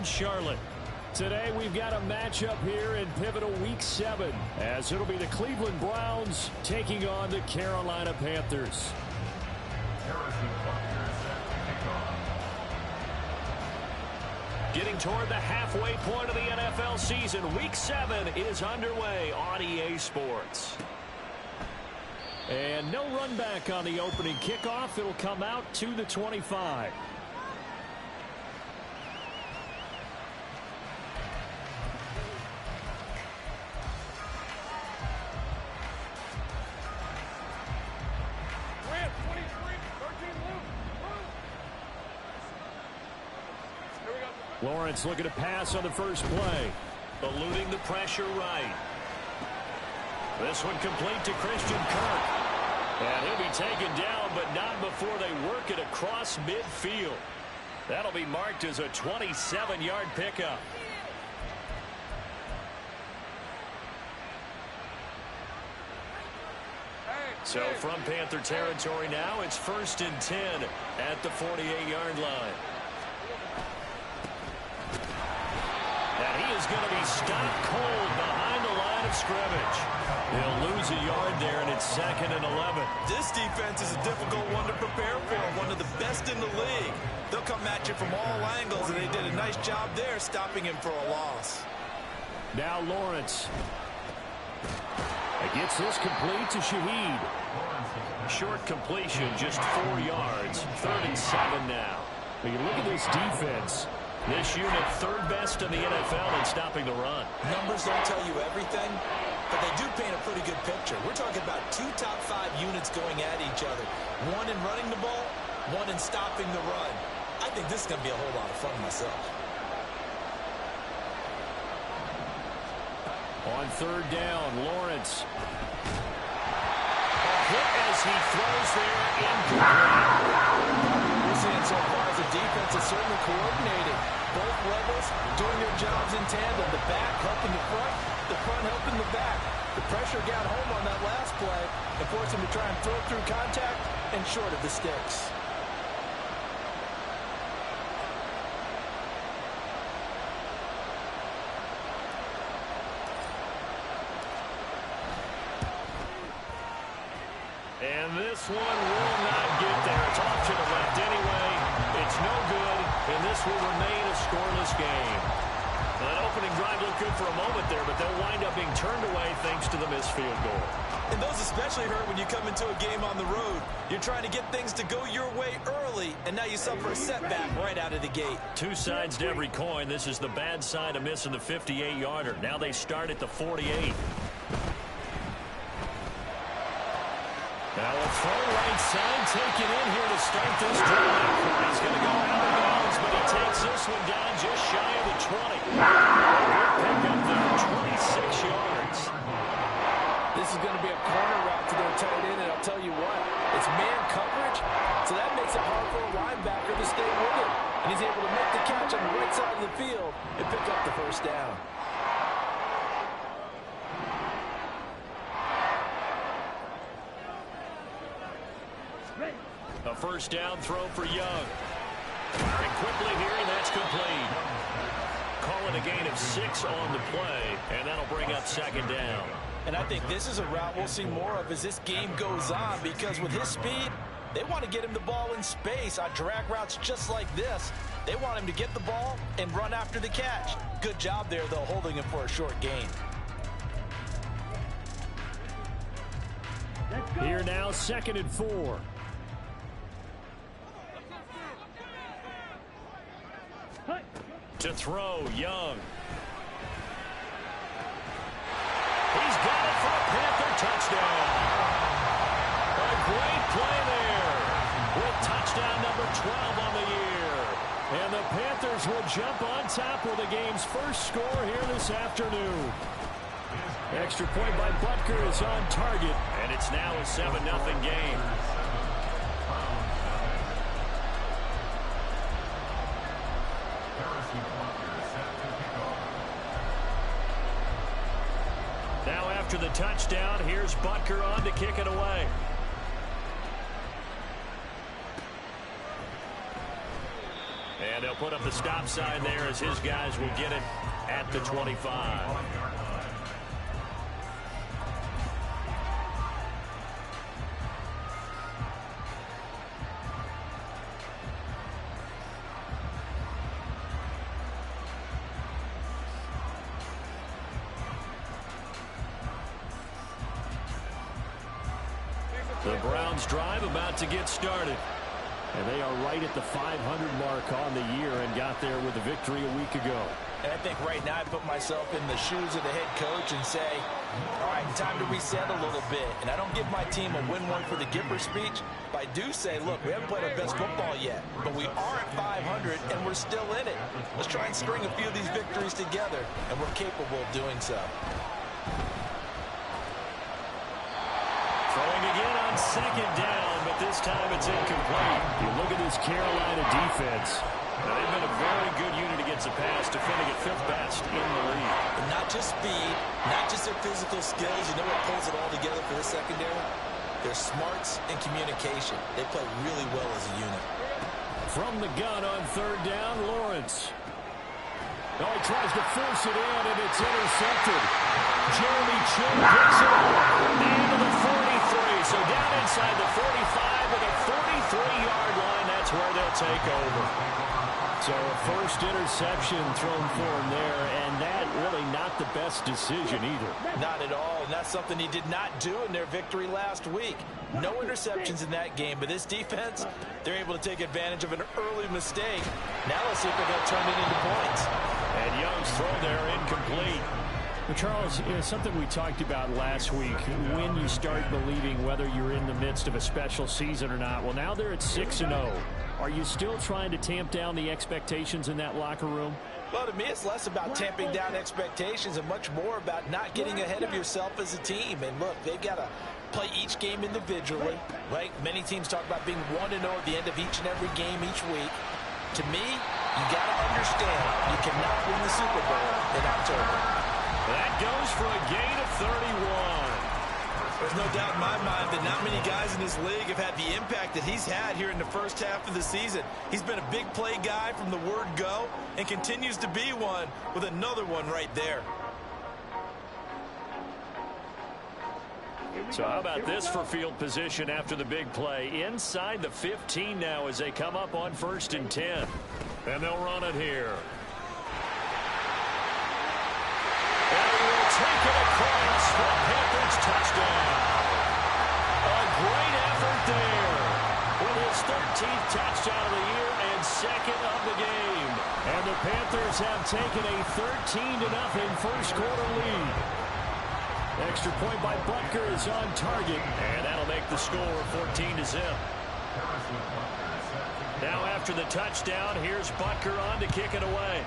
Charlotte. Today we've got a matchup here in pivotal Week 7 as it'll be the Cleveland Browns taking on the Carolina Panthers. Getting toward the halfway point of the NFL season, Week 7 is underway on EA Sports. And no run back on the opening kickoff. It'll come out to the 25. Lawrence looking to pass on the first play. Eluding the pressure right. This one complete to Christian Kirk. And he'll be taken down, but not before they work it across midfield. That'll be marked as a 27-yard pickup. So from Panther territory now, it's 1st and 10 at the 48-yard line. And he is going to be stopped cold behind the line of scrimmage. He'll lose a yard there, and it's 2nd and 11. This defense is a difficult one to prepare for, one of the best in the league. They'll come at you from all angles, and they did a nice job there stopping him for a loss. Now Lawrence. He gets this complete to Shaheed. Short completion, just 4 yards. 3rd and 7 now. When you look at this defense, this unit 3rd best in the NFL in stopping the run. Numbers don't tell you everything, but they do paint a pretty good picture. We're talking about 2 top 5 units going at each other. One in running the ball, one in stopping the run. I think this is going to be a whole lot of fun myself. On 3rd down, Lawrence. A hit as he throws there incomplete. We're seeing so far as the defense is certainly coordinated. Both levels doing their jobs in tandem. The back helping the front helping the back. The pressure got home on that last play and forced him to try and throw through contact and short of the sticks. And this one will not get there. It's off to the left anyway. It's no good, and this will remain a scoreless game. That opening drive looked good for a moment there, but they'll wind up being turned away thanks to the missed field goal. And those especially hurt when you come into a game on the road. You're trying to get things to go your way early, and now you suffer a setback right out of the gate. 2 sides to every coin. This is the bad side of missing the 58-yarder. Now they start at the 48. Now a throw right side taken in here to start this drive. He's going to go out of bounds, but he takes this one down just shy of the 20. Pick up there, 26 yards. This is going to be a corner route to their tight end, and I'll tell you what, it's man coverage, so that makes it hard for a linebacker to stay with it. And he's able to make the catch on the right side of the field and pick up the 1st down. A 1st down throw for Young. Firing quickly here, and that's complete. Calling a gain of 6 on the play, and that'll bring up 2nd down. And I think this is a route we'll see more of as this game goes on, because with his speed, they want to get him the ball in space on drag routes just like this. They want him to get the ball and run after the catch. Good job there, though, holding him for a short gain. Here now, 2nd and 4. To throw, Young. He's got it for a Panther touchdown. A great play there with touchdown number 12 on the year. And the Panthers will jump on top with the game's first score here this afternoon. Extra point by Butker is on target, and it's now a 7-0 game. Now after the touchdown, here's Butker on to kick it away. And he'll put up the stop sign there as his guys will get it at the 25. The Browns drive about to get started. And they are right at the 500 mark on the year and got there with a victory a week ago. And I think right now I put myself in the shoes of the head coach and say, all right, time to reset a little bit. And I don't give my team a win one for the Gipper speech, but I do say, look, we haven't played our best football yet, but we are at 500 and we're still in it. Let's try and string a few of these victories together, and we're capable of doing so. Throwing again on second down, but this time it's incomplete. You look at this Carolina defense. Now, they've been a very good unit against the pass, defending at 5th best in the league. And not just speed, not just their physical skills. You know what pulls it all together for this secondary? Their smarts and communication. They play really well as a unit. From the gun on 3rd down, Lawrence. Oh, he tries to force it in, and it's intercepted. Jeremy Chin picks it up. Into the 43. So down inside the 45 with a 43-yard line. That's where they'll take over. So a first interception thrown for him there, and that really not the best decision either. Not at all, and that's something he did not do in their victory last week. No interceptions in that game, but this defense, they're able to take advantage of an early mistake. Now let's see if they're going to turn it into points. And Young's throw there incomplete. Well, Charles, something we talked about last week, when you start believing whether you're in the midst of a special season or not. Well, now they're at 6-0. Are you still trying to tamp down the expectations in that locker room? Well, to me, it's less about tamping down expectations and much more about not getting ahead of yourself as a team. And look, they've got to play each game individually, right? Many teams talk about being 1-0 at the end of each and every game each week. To me, you got to understand you cannot win the Super Bowl in October. That goes for a gain of 31. There's no doubt in my mind that not many guys in this league have had the impact that he's had here in the first half of the season. He's been a big play guy from the word go and continues to be one with another one right there. So how about this for field position after the big play? Inside the 15 now as they come up on 1st and 10. And they'll run it here. And he will take it across for Panthers touchdown. A great effort there with his 13th touchdown of the year and 2nd of the game. And the Panthers have taken a 13-0 first quarter lead. Extra point by Butker is on target, and that'll make the score 14-0. Now after the touchdown, here's Butker on to kick it away.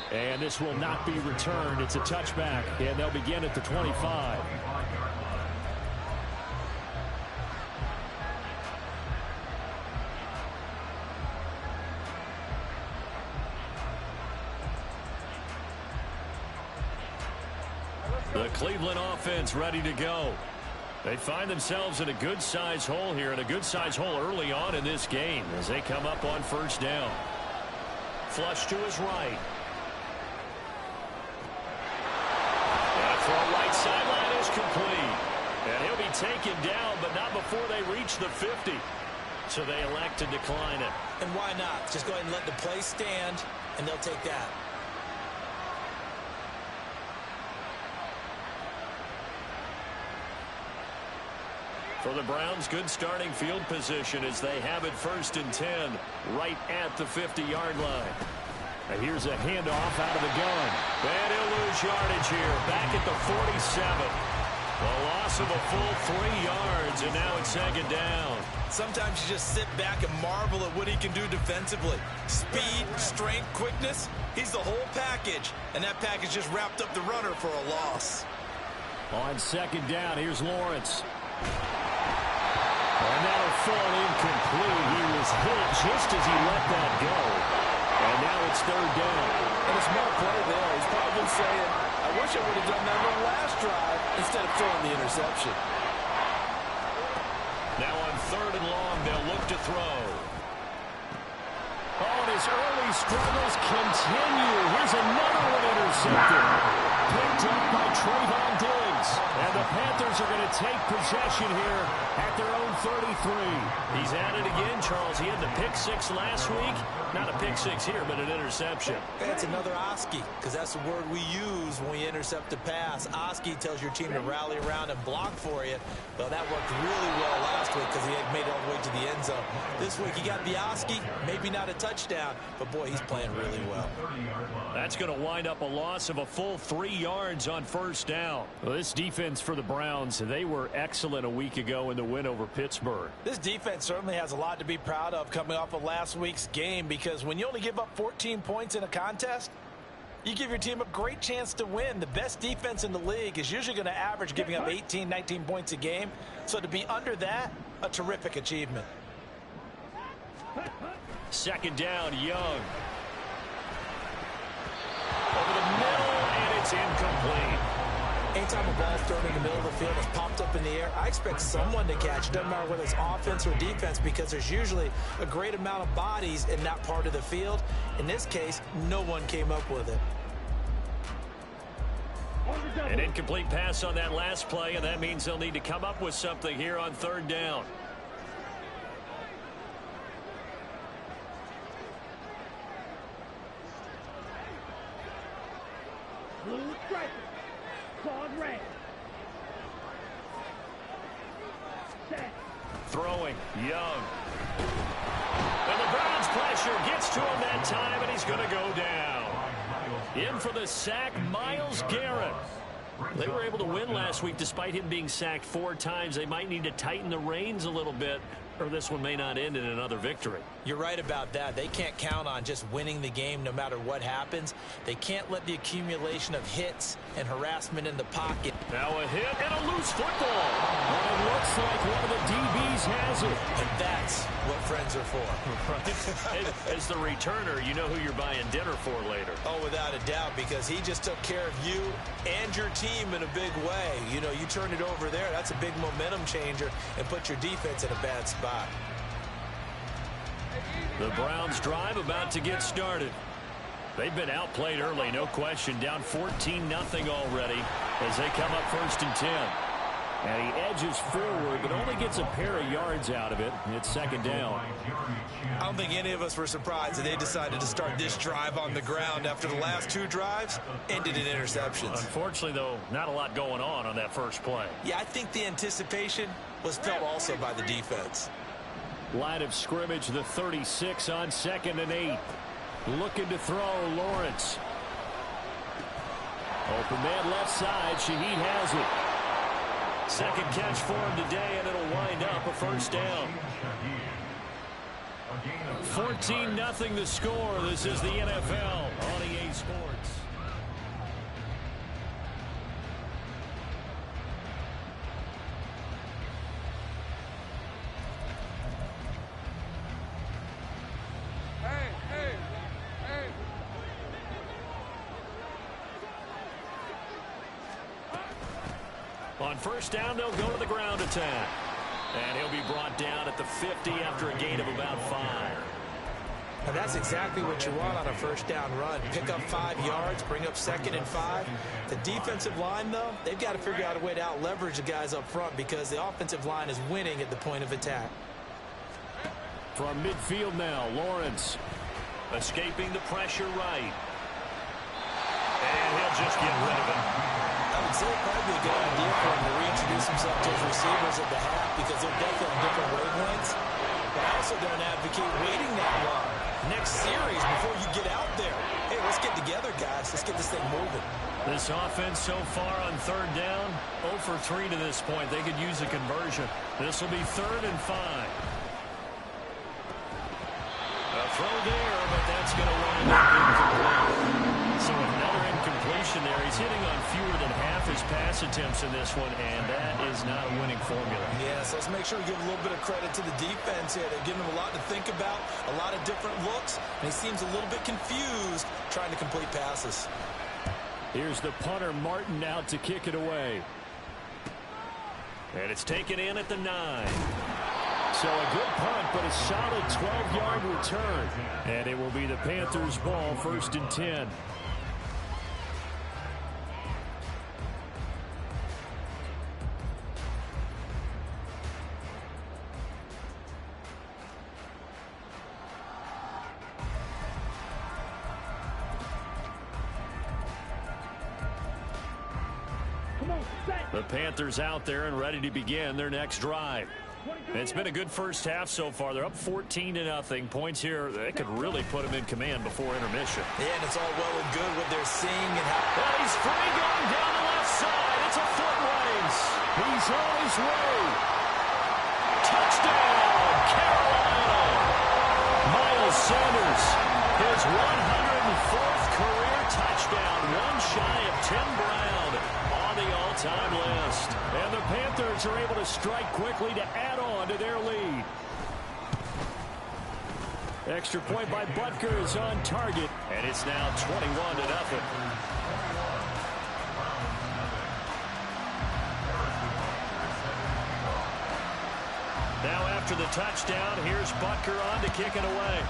And this will not be returned. It's a touchback, and they'll begin at the 25. The Cleveland offense ready to go. They find themselves in a good-sized hole here, and a good-sized hole early on in this game as they come up on 1st down. Flush to his right. And throw right sideline is complete. And he'll be taken down, but not before they reach the 50. So they elect to decline it. And why not? Just go ahead and let the play stand, and they'll take that. For the Browns, good starting field position as they have it 1st and 10 right at the 50-yard line. And here's a handoff out of the gun. And he'll lose yardage here back at the 47. A loss of a full 3 yards, and now it's 2nd down. Sometimes you just sit back and marvel at what he can do defensively. Speed, strength, quickness, he's the whole package. And that package just wrapped up the runner for a loss. On 2nd down, here's Lawrence. And that'll fall incomplete. He was hit just as he let that go. And now it's 3rd down. And a small play there. He's probably saying, I wish I would have done that on the last drive instead of throwing the interception. Now on 3rd and long, they'll look to throw. Oh, and his early struggles continue. Here's another one intercepted. Picked up by Trayvon Diggs. And the Panthers are going to take possession here at their own 33. He's at it again, Charles. He had the pick six last week. Not a pick six here, but an interception. It's another Oski, because that's the word we use when we intercept a pass. Oski tells your team to rally around and block for you. Well, that worked really well last week because he had made it all the way to the end zone. This week he got the Oski, maybe not a touchdown, but boy, he's playing really well. That's going to wind up a loss of a full 3 yards on first down. Well, this defense for the Browns, they were excellent a week ago in the win over Pittsburgh. This defense certainly has a lot to be proud of coming off of last week's game, because when you only give up 14 points in a contest, you give your team a great chance to win. The best defense in the league is usually going to average giving up 18, 19 points a game. So to be under that, a terrific achievement. Second down, Young. Over the middle, and it's incomplete. Anytime a ball's thrown in the middle of the field, it's popped up in the air, I expect someone to catch. It doesn't matter whether it's offense or defense, because there's usually a great amount of bodies in that part of the field. In this case, no one came up with it. An incomplete pass on that last play, and that means they'll need to come up with something here on third down. Blue striker. Claude Ray. Set. Throwing, Young. And the Browns' pressure gets to him that time, and he's going to go down. In for the sack, Myles Garrett. They were able to win last week despite him being sacked 4 times. They might need to tighten the reins a little bit, or this one may not end in another victory. You're right about that. They can't count on just winning the game no matter what happens. They can't let the accumulation of hits and harassment in the pocket. Now a hit and a loose football. And it looks like one of the DBs has it. And that's what friends are for. As the returner, you know who you're buying dinner for later. Oh, without a doubt, because he just took care of you and your team in a big way. You know, you turn it over there, that's a big momentum changer, and put your defense in a bad spot. The Browns drive about to get started. They've been outplayed early, no question. Down 14-0 already as they come up 1st and 10. And he edges forward, but only gets a pair of yards out of it. It's second down. I don't think any of us were surprised that they decided to start this drive on the ground after the last 2 drives ended in interceptions. Unfortunately, though, not a lot going on that first play. Yeah, I think the anticipation was felt also by the defense. Line of scrimmage, the 36 on 2nd and 8. Looking to throw, Lawrence. Open man left side, Shaheed has it. Second catch for him today, and it'll wind up a first down. 14-0 the score. This is the NFL on EA Sports. On first down, they'll go to the ground attack. And he'll be brought down at the 50 after a gain of about 5. And that's exactly what you want on a first down run. Pick up 5 yards, bring up 2nd and 5. The defensive line, though, they've got to figure out a way to out-leverage the guys up front because the offensive line is winning at the point of attack. From midfield now, Lawrence escaping the pressure right. And he'll just get rid of it. I would say probably a good idea for him to reintroduce himself to his receivers at the half because they're definitely on different wavelengths. But I also don't advocate waiting that long. Next series before you get out there. Hey, let's get together, guys. Let's get this thing moving. This offense so far on third down, 0 for 3 to this point. They could use a conversion. This will be 3rd and 5. A throw there, but that's going to wind up incomplete. So another incompletion there. He's hitting on fewer than half his pass attempts in this one, and that is not a winning formula. Yes, let's make sure we give a little bit of credit to the defense here. They're giving him a lot to think about, a lot of different looks, and he seems a little bit confused trying to complete passes. Here's the punter, Martin, out to kick it away. And it's taken in at the 9. So a good punt, but a solid 12-yard return. And it will be the Panthers' ball, 1st and 10. The Panthers out there and ready to begin their next drive. It's been a good first half so far. They're up 14-0. Points here, they could really put them in command before intermission. Yeah, and it's all well and good what they're seeing and how. Well, he's free going down the left side. It's a foot race. He's on his way. Touchdown, Carolina. Miles Sanders, his 104th career touchdown, one shy of Tim Brown on the all-time list. And the Panthers are able to strike quickly to add on to their lead. Extra point by Butker is on target, and it's now 21-0. Now after the touchdown, here's Butker on to kick it away.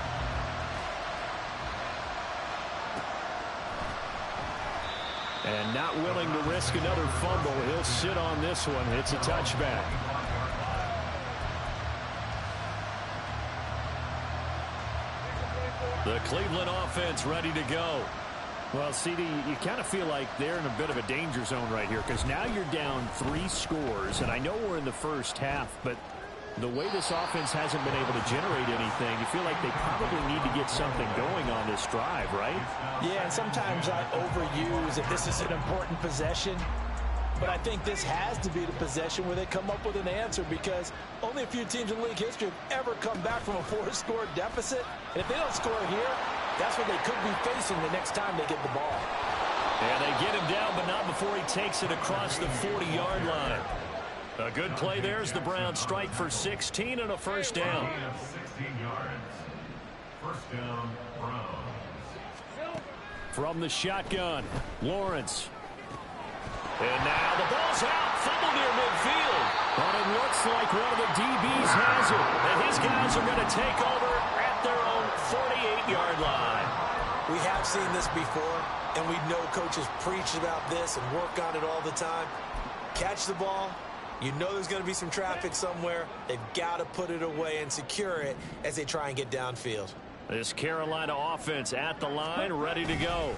And not willing to risk another fumble. He'll sit on this one. It's a touchback. The Cleveland offense ready to go. Well, CD, you kind of feel like they're in a bit of a danger zone right here because now you're down 3 scores. And I know we're in the first half, but the way this offense hasn't been able to generate anything, you feel like they probably need to get something going on this drive, right? Yeah, and sometimes I overuse if this is an important possession. But I think this has to be the possession where they come up with an answer because only a few teams in league history have ever come back from a 4-score deficit. And if they don't score here, that's what they could be facing the next time they get the ball. And they get him down, but not before he takes it across the 40-yard line. A good play there as the Browns strike for 16 and a first down. 16 yards. First down, Browns. From the shotgun, Lawrence. And now the ball's out, fumble near midfield. But it looks like one of the DBs has it. And his guys are going to take over at their own 48-yard line. We have seen this before, and we know coaches preach about this and work on it all the time. Catch the ball. You know there's going to be some traffic somewhere. They've got to put it away and secure it as they try and get downfield. This Carolina offense at the line, ready to go.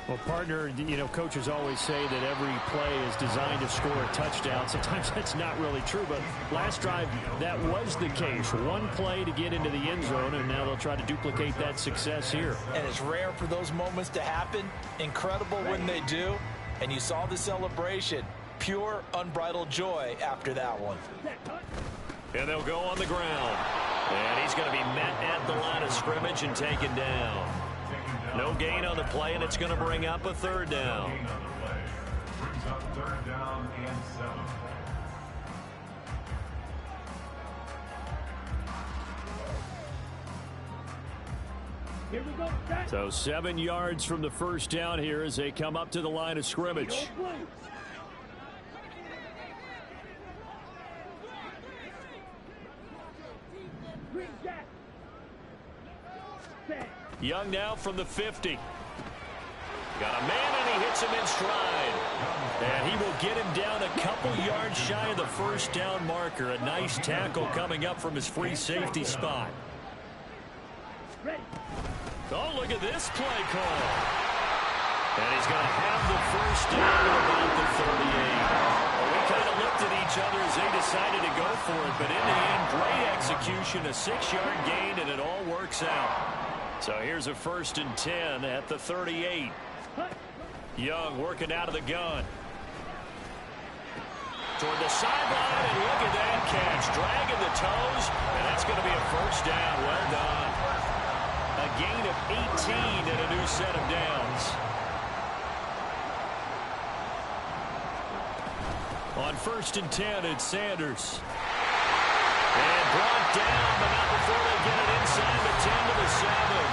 Well, partner, you know, coaches always say that every play is designed to score a touchdown. Sometimes that's not really true, but last drive, that was the case. One play to get into the end zone, and now they'll try to duplicate that success here. And it's rare for those moments to happen. Incredible when they do. And you saw the celebration. Pure, unbridled joy after that one. And they'll go on the ground. And he's going to be met at the line of scrimmage and taken down. No gain on the play, and it's going to bring up a third down. Brings up third down and 7. Here we go, Jack. So 7 yards from the first down here as they come up to the line of scrimmage. Green Jack. Set. Young now from the 50. Got a man, and he hits him in stride. And he will get him down a couple yards shy of the first down marker. A nice tackle coming up from his free safety spot. Ready. Oh, look at this play call. And he's going to have the first down at about the 38. Well, we kind of looked at each other as they decided to go for it. But in the end, great execution, a 6-yard gain, and it all works out. So here's a 1st and 10 at the 38. Young working out of the gun. Toward the sideline, and look at that catch. Dragging the toes, and that's going to be a first down. Well done. A gain of 18 and a new set of downs. On 1st and 10, it's Sanders. And brought down, but not before they get it inside the 10 to the 7.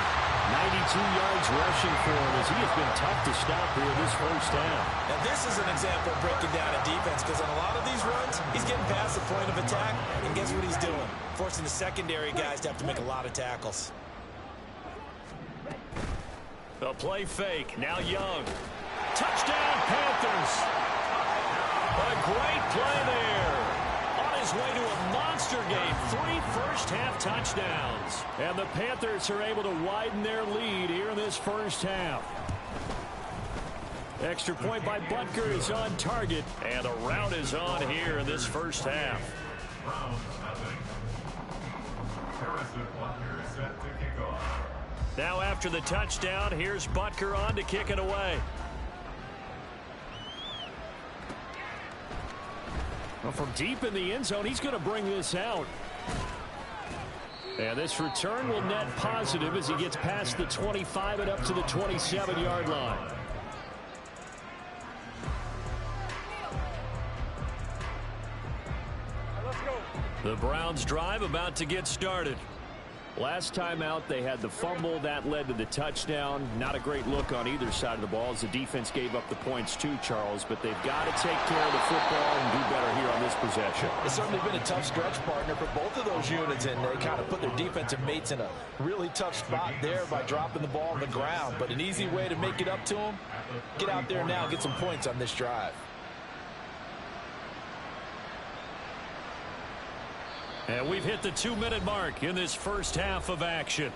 92 yards yards rushing for him as he has been tough to stop here this first half. Now this is an example of breaking down a defense, because on a lot of these runs, he's getting past the point of attack, and guess what he's doing? Forcing the secondary guys to have to make a lot of tackles. A play fake. Now Young. Touchdown, Panthers. A great play there. On his way to a monster game. 3 first-half touchdowns. And the Panthers are able to widen their lead here in this first half. Extra point by Butker is on target. And the route is on here in this first half. Now after the touchdown, here's Butker on to kick it away. Well, from deep in the end zone, he's going to bring this out. And this return will net positive as he gets past the 25 and up to the 27-yard line. The Browns drive about to get started. Last time out, they had the fumble. That led to the touchdown. Not a great look on either side of the ball as the defense gave up the points too, Charles. But they've got to take care of the football and do better here on this possession. It's certainly been a tough stretch, partner, for both of those units, and they kind of put their defensive mates in a really tough spot there by dropping the ball on the ground. But an easy way to make it up to them, get out there now and get some points on this drive. And we've hit the 2-minute mark in this first half of action.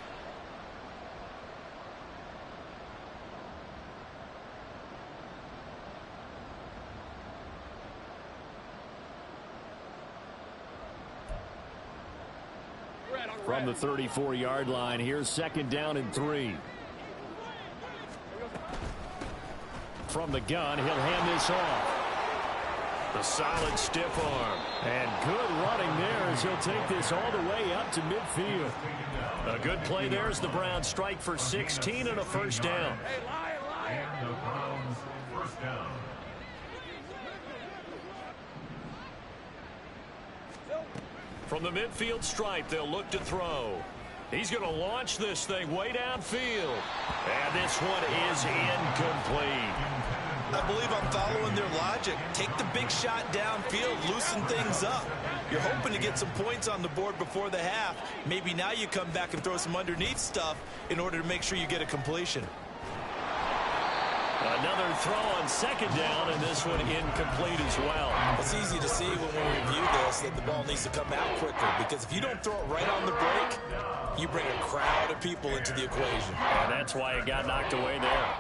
From the 34-yard line, here's 2nd down and 3. From the gun, he'll hand this off. The solid stiff arm. And good running there as he'll take this all the way up to midfield. A good play there as the Browns strike for 16 and a first down. And the Browns first down. From the midfield stripe, they'll look to throw. He's going to launch this thing way downfield. And this one is incomplete. I believe I'm following their logic. Take the big shot downfield, loosen things up. You're hoping to get some points on the board before the half. Maybe now you come back and throw some underneath stuff in order to make sure you get a completion. Another throw on 2nd down, and this one incomplete as well. It's easy to see when we review this that the ball needs to come out quicker, because if you don't throw it right on the break, you bring a crowd of people into the equation. And that's why it got knocked away there.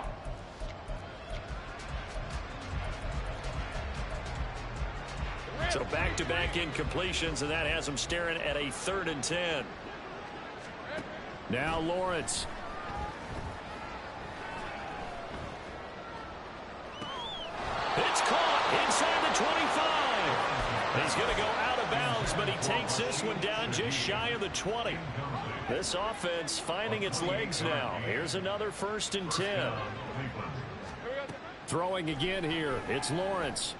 So back-to-back incompletions, and that has them staring at a 3rd and 10. Now Lawrence. It's caught inside the 25. He's going to go out of bounds, but he takes this one down just shy of the 20. This offense finding its legs now. Here's another 1st and 10. Throwing again here. It's Lawrence.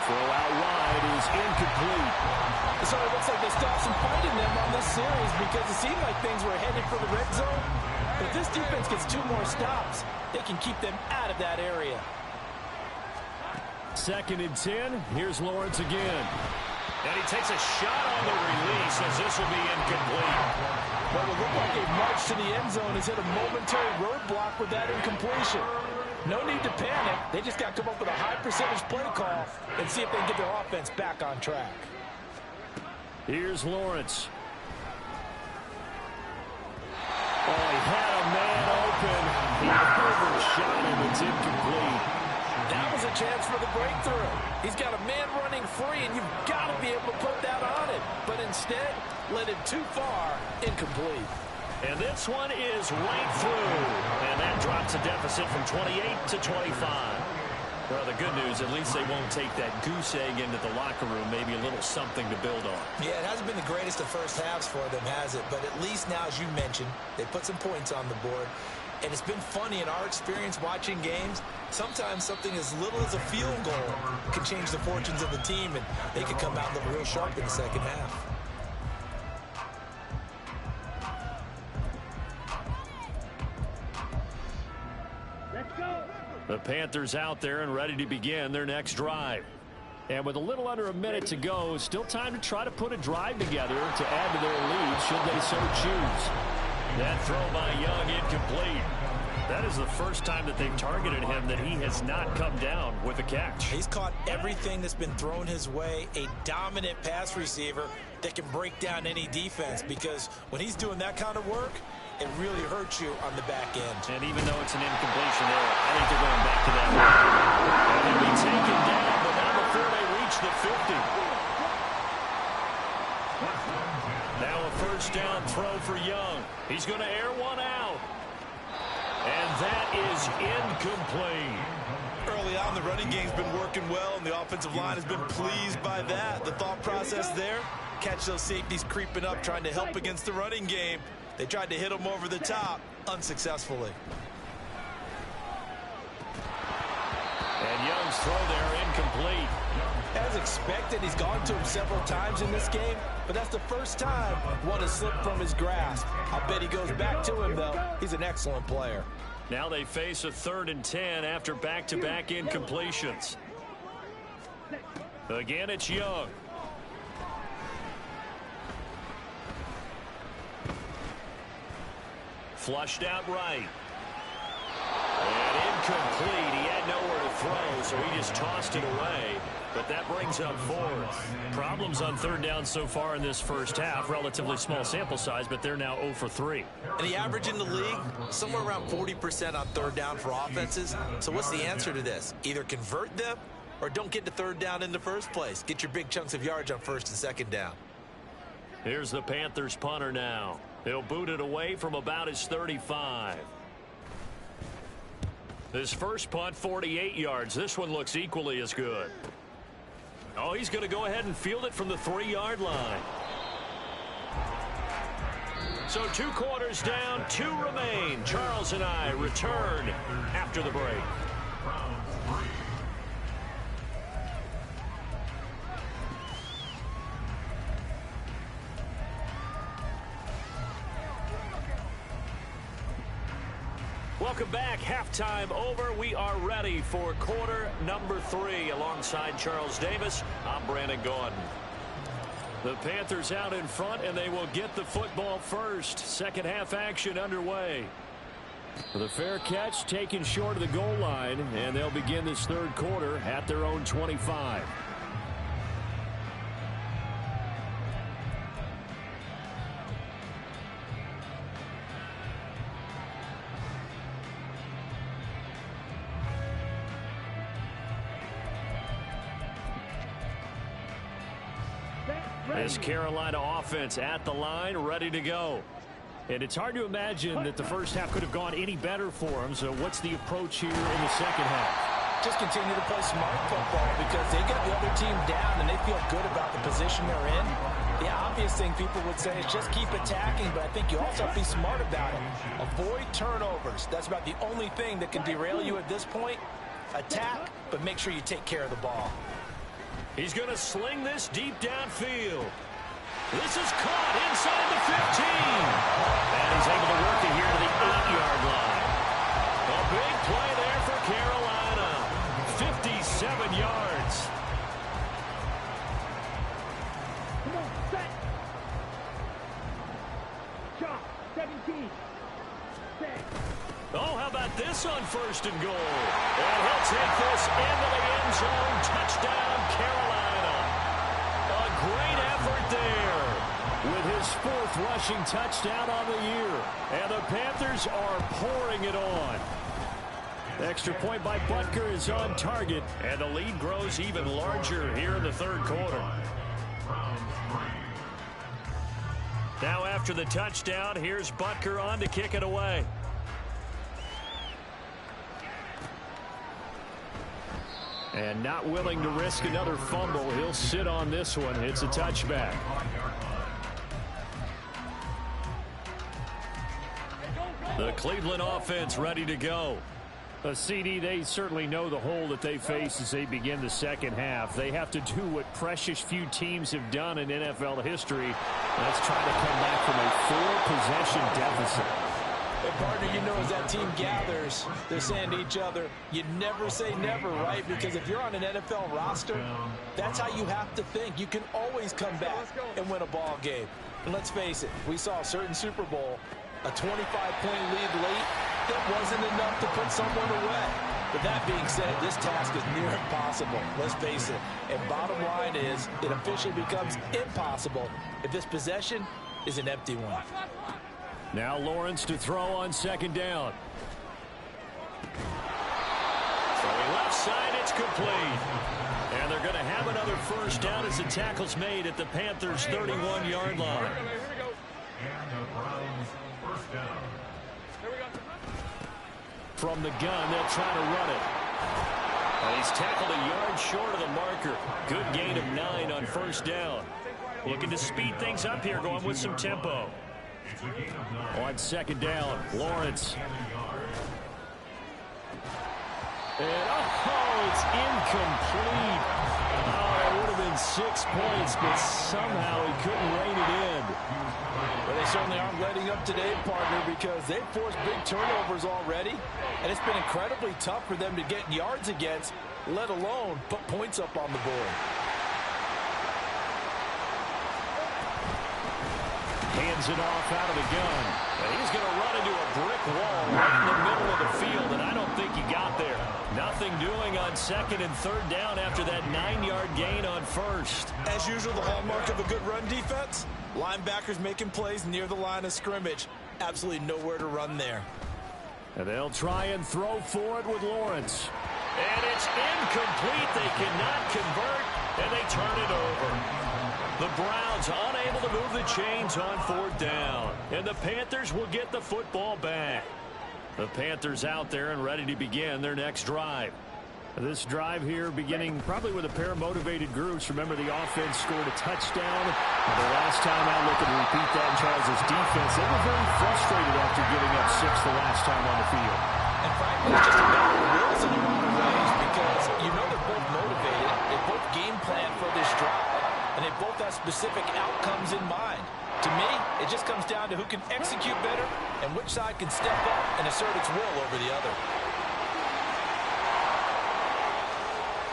Throw out wide is incomplete. So it looks like they stopped some fight in them on this series because it seemed like things were headed for the red zone. But if this defense gets 2 more stops, they can keep them out of that area. 2nd and 10. Here's Lawrence again. And he takes a shot on the release as this will be incomplete. Well, it looked like a march to the end zone has hit a momentary roadblock with that incompletion. No need to panic. They just got to come up with a high percentage play call and see if they can get their offense back on track. Here's Lawrence. Oh, he had a man open. He overshot him. It's incomplete. That was a chance for the breakthrough. He's got a man running free, and you've got to be able to put that on it. But instead, led it too far, incomplete. And this one is right through. And that drops a deficit from 28 to 25. Well, the good news, at least they won't take that goose egg into the locker room. Maybe a little something to build on. Yeah, it hasn't been the greatest of first halves for them, has it? But at least now, as you mentioned, they put some points on the board. And it's been funny in our experience watching games. Sometimes something as little as a field goal can change the fortunes of the team, and they could come out looking real sharp in the second half. The Panthers out there and ready to begin their next drive. And with a little under a minute to go, still time to try to put a drive together to add to their lead should they so choose. That throw by Young incomplete. That is the first time that they've targeted him that he has not come down with a catch. He's caught everything that's been thrown his way. A dominant pass receiver that can break down any defense, because when he's doing that kind of work, it really hurts you on the back end. And even though it's an incompletion there, I think they're going back to that. And he'll be taken down, but not before they reach the 50. Now a first down throw for Young. He's going to air one out. And that is incomplete. Early on, the running game's been working well, and the offensive line has been pleased by that. The thought process there, catch those safeties creeping up, trying to help against the running game. They tried to hit him over the top, unsuccessfully. And Young's throw there incomplete. As expected, he's gone to him several times in this game, but that's the first time one has slipped from his grasp. I'll bet he goes back to him, though. He's an excellent player. Now they face a 3rd and 10 after back-to-back incompletions. Again, it's Young. Flushed out right. And incomplete. He had nowhere to throw, so he just tossed it away. But that brings up 4th. Problems on 3rd down so far in this first half. Relatively small sample size, but they're now 0 for 3. And the average in the league, somewhere around 40% on 3rd down for offenses. So what's the answer to this? Either convert them or don't get to 3rd down in the first place. Get your big chunks of yards on 1st and 2nd down. Here's the Panthers punter now. He'll boot it away from about his 35. His first punt, 48 yards. This one looks equally as good. Oh, he's going to go ahead and field it from the 3-yard line. So 2 quarters down, 2 remain. Charles and I return after the break. Welcome back. Halftime over. We are ready for quarter number 3. Alongside Charles Davis, I'm Brandon Gordon. The Panthers out in front, and they will get the football first. Second half action underway. The fair catch taken short of the goal line, and they'll begin this 3rd quarter at their own 25. This Carolina offense at the line, ready to go. And it's hard to imagine that the first half could have gone any better for them. So what's the approach here in the second half? Just continue to play smart football, because they get the other team down and they feel good about the position they're in. The obvious thing people would say is just keep attacking, but I think you also have to be smart about it. Avoid turnovers. That's about the only thing that can derail you at this point. Attack, but make sure you take care of the ball. He's going to sling this deep downfield. This is caught inside the 15. And he's able to work it here to the 8-yard line. A big play there for Carolina. 57 yards. Come on, set. Shot, 17. Set. Oh, how about this on 1st and goal? And he'll take this into the end zone. Touchdown, Carolina. A great effort there with his 4th rushing touchdown on the year. And the Panthers are pouring it on. Extra point by Butker is on target. And the lead grows even larger here in the 3rd quarter. Now after the touchdown, here's Butker on to kick it away. And not willing to risk another fumble. He'll sit on this one. It's a touchback. The Cleveland offense ready to go. CD, they certainly know the hole that they face as they begin the second half. They have to do what precious few teams have done in NFL history. Let's try to come back from a 4-possession deficit. And partner, you know, as that team gathers, they're saying to each other, you never say never, right? Because if you're on an NFL roster, that's how you have to think. You can always come back and win a ball game. And let's face it, we saw a certain Super Bowl, a 25-point lead late, that wasn't enough to put someone away. But that being said, this task is near impossible. Let's face it. And bottom line is, it officially becomes impossible if this possession is an empty one. Now Lawrence to throw on second down. Throwing left side, it's complete. And they're going to have another first down as the tackle's made at the Panthers' 31-yard line. And the Browns first down. From the gun, they'll try to run it. And he's tackled a yard short of the marker. Good gain of 9 on first down. Looking to speed things up here, going with some tempo. On second down, Lawrence. And, oh, it's incomplete. Oh, it would have been 6 points, but somehow he couldn't rein it in. Well, they certainly aren't letting up today, partner, because they've forced big turnovers already, and it's been incredibly tough for them to get yards against, let alone put points up on the board. Hands it off out of the gun. And he's going to run into a brick wall right in the middle of the field, and I don't think he got there. Nothing doing on second and third down after that 9-yard gain on first. As usual, the hallmark of a good run defense, linebackers making plays near the line of scrimmage. Absolutely nowhere to run there. And they'll try and throw for it with Lawrence. And it's incomplete. They cannot convert, and they turn it over. The Browns unable to move the chains on fourth down. And the Panthers will get the football back. The Panthers out there and ready to begin their next drive. This drive here beginning probably with a pair of motivated groups. Remember, the offense scored a touchdown. And the last time out, looking to repeat that in Charles' defense. They were very frustrated after giving up 6 the last time on the field. And frankly, it's just a battle of wills in a lot of ways because you know they're both motivated. They both game plan for this drive. And they both have specific outcomes in mind. To me, it just comes down to who can execute better and which side can step up and assert its will over the other.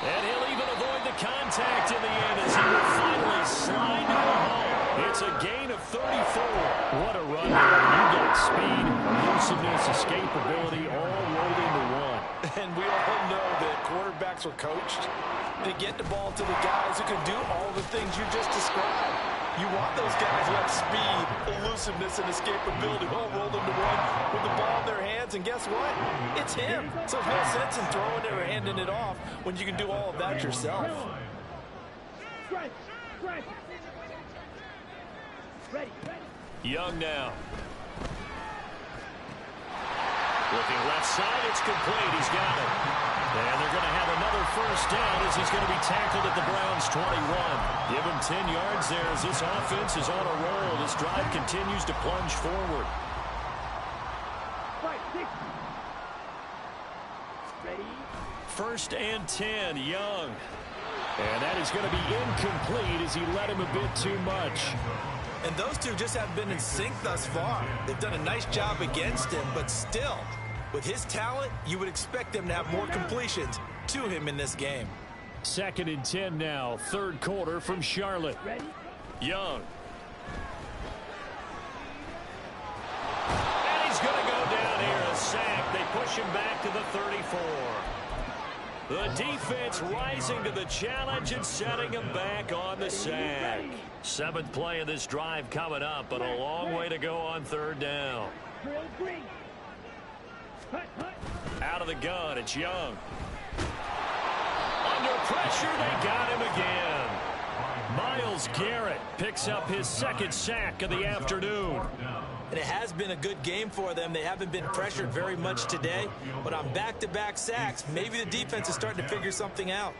And he'll even avoid the contact in the end as he will finally slide to the hole. It's a gain of 34. What a run there. You got speed, elusiveness, escapability, all rolled into one. And we all know that quarterbacks are coached to get the ball to the guys who can do all the things you just described. You want those guys who have speed, elusiveness, and escapability all rolled into one with the ball in their hands. And guess what? It's him. So there's no sense in throwing it or handing it off when you can do all of that yourself. Right. Ready. Young now. Looking left side, it's complete. He's got it. And they're going to have another first down as he's going to be tackled at the Browns' 21. Give him 10 yards there as this offense is on a roll. This drive continues to plunge forward. Right, 6. Ready. First and 10, Young. And that is going to be incomplete as he led him a bit too much. And those two just haven't been in sync thus far. They've done a nice job against him, but still, with his talent, you would expect them to have more completions to him in this game. Second and 10 now, third quarter from Charlotte. Ready. Young. And he's going to go down here, a sack. They push him back to the 34. The defense rising to the challenge and setting him back on the sack. 7th play of this drive coming up, but a long way to go on third down. Drill 3. Out of the gun, it's Young. Under pressure, they got him again. Myles Garrett picks up his 2nd sack of the afternoon. And it has been a good game for them. They haven't been pressured very much today, but on back-to-back sacks, maybe the defense is starting to figure something out.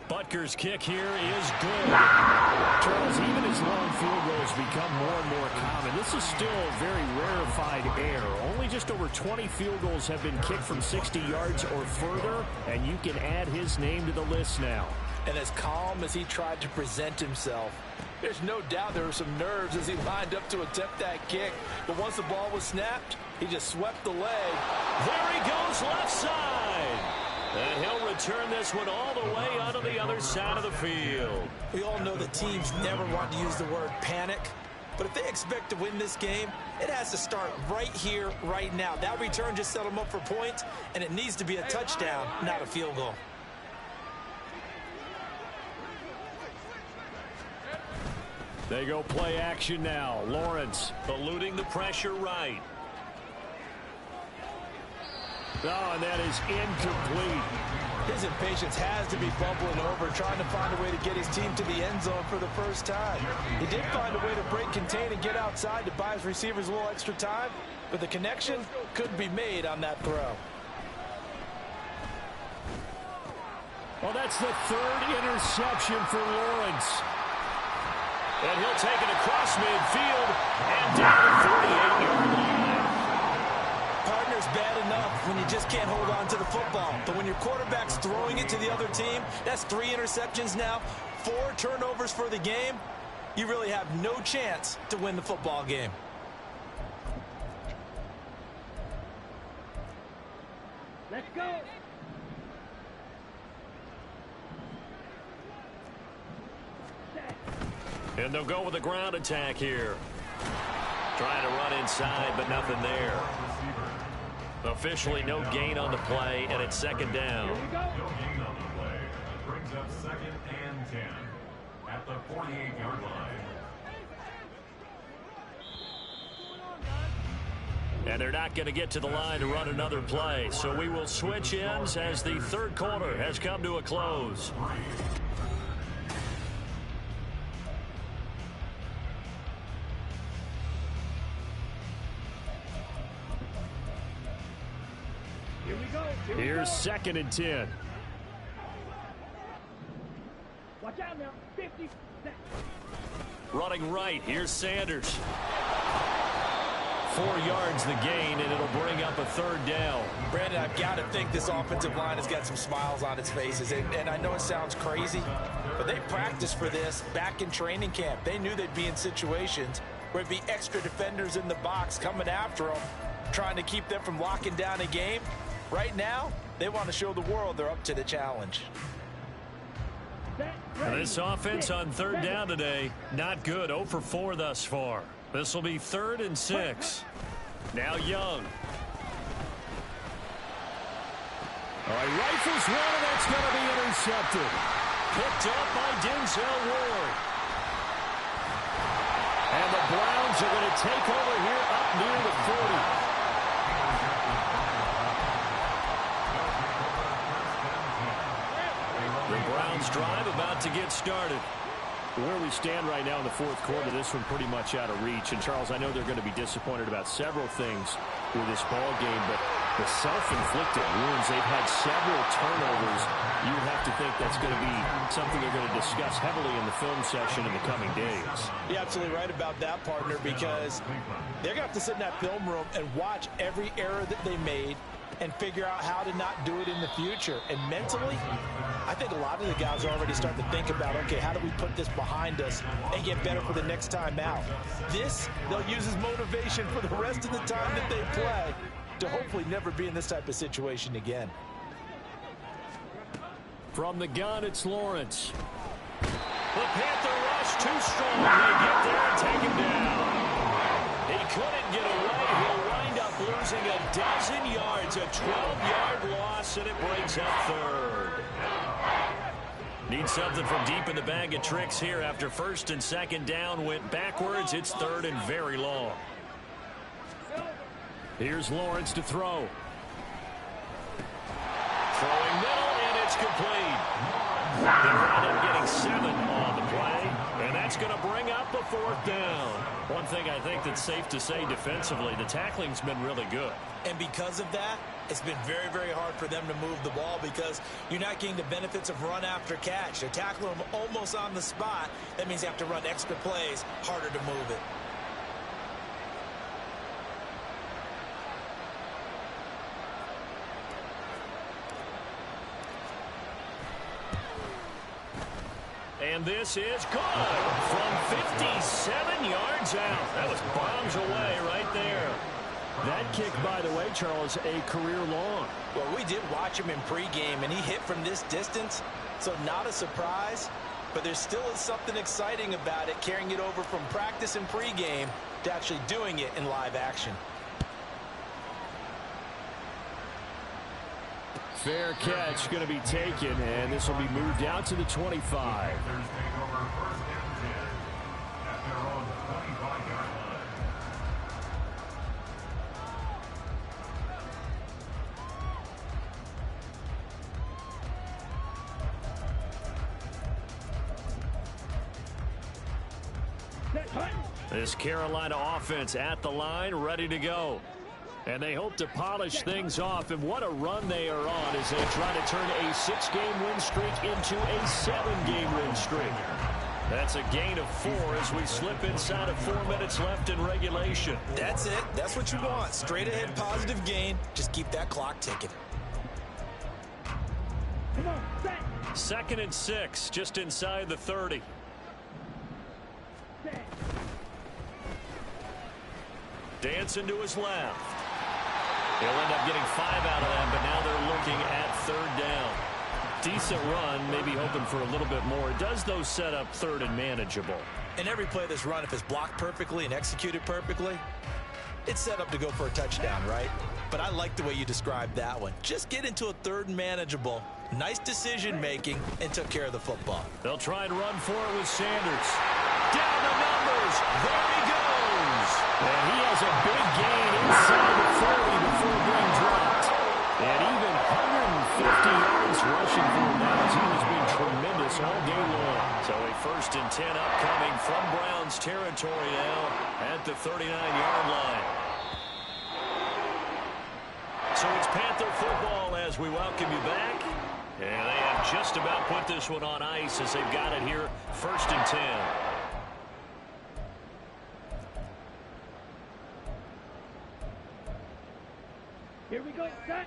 Butker's kick here is good. Charles, even as long field goals become more and more common, this is still a very rarefied air. Only just over 20 field goals have been kicked from 60 yards or further, and you can add his name to the list now. And as calm as he tried to present himself, There's no doubt there were some nerves as he lined up to attempt that kick. But once the ball was snapped, he just swept the leg. There he goes left side. And he'll return this one all the way onto the other side of the field. We all know that teams never want to use the word panic. But if they expect to win this game, it has to start right here, right now. That return just set them up for points, and it needs to be a touchdown, not a field goal. They go play action now. Lawrence eluding the pressure right. Oh, and that is incomplete. His impatience has to be bubbling over, trying to find a way to get his team to the end zone for the first time. He did find a way to break contain and get outside to buy his receivers a little extra time, but the connection couldn't be made on that throw. Well, that's the third interception for Lawrence. And he'll take it across midfield and down the 48-yard line. Partner's bad enough when you just can't hold on to the football. But when your quarterback's throwing it to the other team, that's 3 interceptions now, 4 turnovers for the game. You really have no chance to win the football game. Let's go. And they'll go with a ground attack here. Trying to run inside, but nothing there. Officially no gain on the play, and it's second down. No gain on the play. That brings up 2nd and 10 at the 48-yard line. And they're not going to get to the line to run another play. So we will switch ends as the third quarter has come to a close. Here we go. Here's 2nd and 10. Watch out now. 50. Running right. Here's Sanders. 4 yards the gain, and it'll bring up a third down. Brandon, I've got to think this offensive line has got some smiles on its faces. And I know it sounds crazy, but they practiced for this back in training camp. They knew they'd be in situations where it'd be extra defenders in the box coming after them, trying to keep them from locking down a game. Right now, they want to show the world they're up to the challenge. And this offense on third down today, not good. 0 for 4 thus far. This will be 3rd and 6. Now Young. All right, rifles one, and that's going to be intercepted. Picked up by Denzel Ward. And the Browns are going to take over here up near the 40. The Browns drive about to get started. Where we stand right now in the fourth quarter, this one pretty much out of reach. And, Charles, I know they're going to be disappointed about several things with this ball game, but the self-inflicted wounds, they've had several turnovers. You would have to think that's going to be something they're going to discuss heavily in the film session in the coming days. You're absolutely right about that, partner, because they're going to have to sit in that film room and watch every error that they made and figure out how to not do it in the future. And mentally, I think a lot of the guys are already starting to think about, okay, how do we put this behind us and get better for the next time out? This, they'll use as motivation for the rest of the time that they play to hopefully never be in this type of situation again. From the gun, it's Lawrence. The Panther rush too strong. They get there and take him down. He couldn't get away. He'll wind up losing a dozen yards, a 12-yard loss, and it brings up 3rd. Need something from deep in the bag of tricks here after 1st and 2nd down went backwards. It's 3rd and very long. Here's Lawrence to throw. Throwing middle, and it's complete. They wind up getting 7 on the play, and that's going to bring up the 4th down. One thing I think that's safe to say defensively, the tackling's been really good. And because of that, it's been very, very hard for them to move the ball because you're not getting the benefits of run after catch. They're tackling them almost on the spot. That means you have to run extra plays, harder to move it. And this is good from 57 yards out. That was bombs away right there. That kick, by the way, Charles, a career long. Well, we did watch him in pregame, and he hit from this distance, so not a surprise. But there still is something exciting about it, carrying it over from practice and pregame to actually doing it in live action. Fair catch going to be taken, and this will be moved out to the 25. Panthers take over 1st and 10 at their own 25-yard line. This Carolina offense at the line, ready to go. And they hope to polish things off, and what a run they are on as they try to turn a 6-game win streak into a 7-game win streak. That's a gain of 4 as we slip inside of 4 minutes left in regulation. That's it. That's what you want. Straight ahead positive gain. Just keep that clock ticking. Come on, set. 2nd and 6, just inside the 30. Set. Dancing to his left. He'll end up getting 5 out of that, but now they're looking at 3rd down. Decent run, maybe hoping for a little bit more. It does, though, set up 3rd and manageable. And every play that's run, if it's blocked perfectly and executed perfectly, it's set up to go for a touchdown, right? But I like the way you described that one. Just get into a 3rd and manageable. Nice decision-making, and took care of the football. They'll try and run for it with Sanders. Down the numbers. There he goes. And he has a big gain inside the 40 before being dropped. And even 150 yards rushing for him now. He has been tremendous all game long. So a 1st and 10 upcoming from Browns territory now at the 39-yard line. So it's Panther football as we welcome you back. And they have just about put this one on ice as they've got it here, 1st and 10. Here we go, set.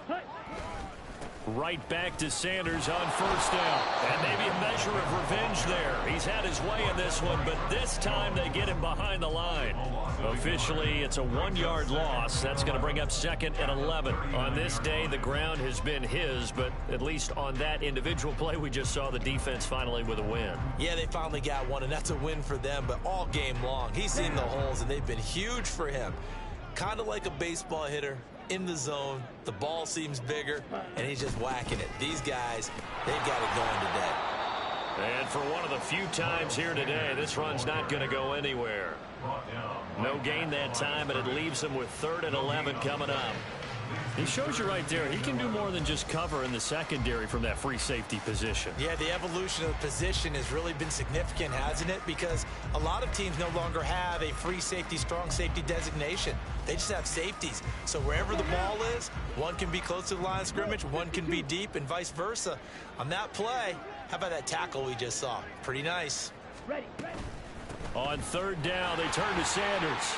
Hut. Right back to Sanders on 1st down. And maybe a measure of revenge there. He's had his way in this one, but this time they get him behind the line. Officially, it's a 1-yard loss. That's going to bring up 2nd and 11. On this day, the ground has been his, but at least on that individual play, we just saw the defense finally with a win. Yeah, they finally got one, and that's a win for them, but all game long, he's seen the holes, and they've been huge for him. Kind of like a baseball hitter. In the zone, the ball seems bigger, and he's just whacking it. These guys, they've got it going today. And for one of the few times here today, this run's not going to go anywhere. No gain that time, but it leaves him with 3rd and 11 coming up. He shows you right there, he can do more than just cover in the secondary from that free safety position. Yeah, the evolution of the position has really been significant, hasn't it? Because a lot of teams no longer have a free safety, strong safety designation. They just have safeties. So wherever the ball is, one can be close to the line of scrimmage, one can be deep, and vice versa. On that play, how about that tackle we just saw? Pretty nice. Ready, ready. On 3rd down, they turn to Sanders.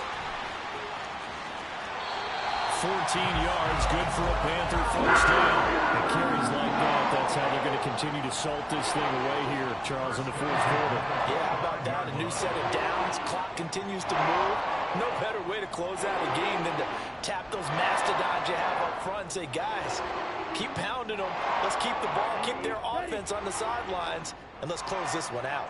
14 yards, good for a Panther 1st down. And carries like that, that's how they're going to continue to salt this thing away here, Charles, in the 4th quarter. Yeah, how about that? A new set of downs. Clock continues to move. No better way to close out a game than to tap those mastodons you have up front and say, guys, keep pounding them. Let's keep the ball, kick their offense on the sidelines, and let's close this one out.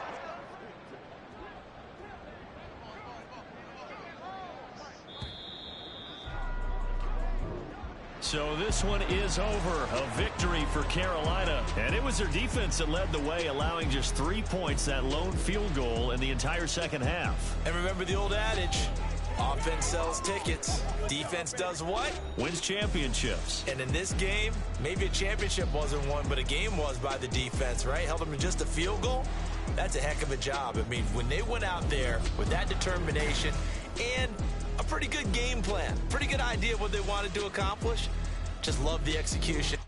So this one is over. A victory for Carolina. And it was their defense that led the way, allowing just 3 points, that lone field goal in the entire 2nd half. And remember the old adage, offense sells tickets. Defense does what? Wins championships. And in this game, maybe a championship wasn't won, but a game was by the defense, right? Held them to just a field goal. That's a heck of a job. I mean, when they went out there with that determination and a pretty good game plan, pretty good idea of what they wanted to accomplish, just love the execution.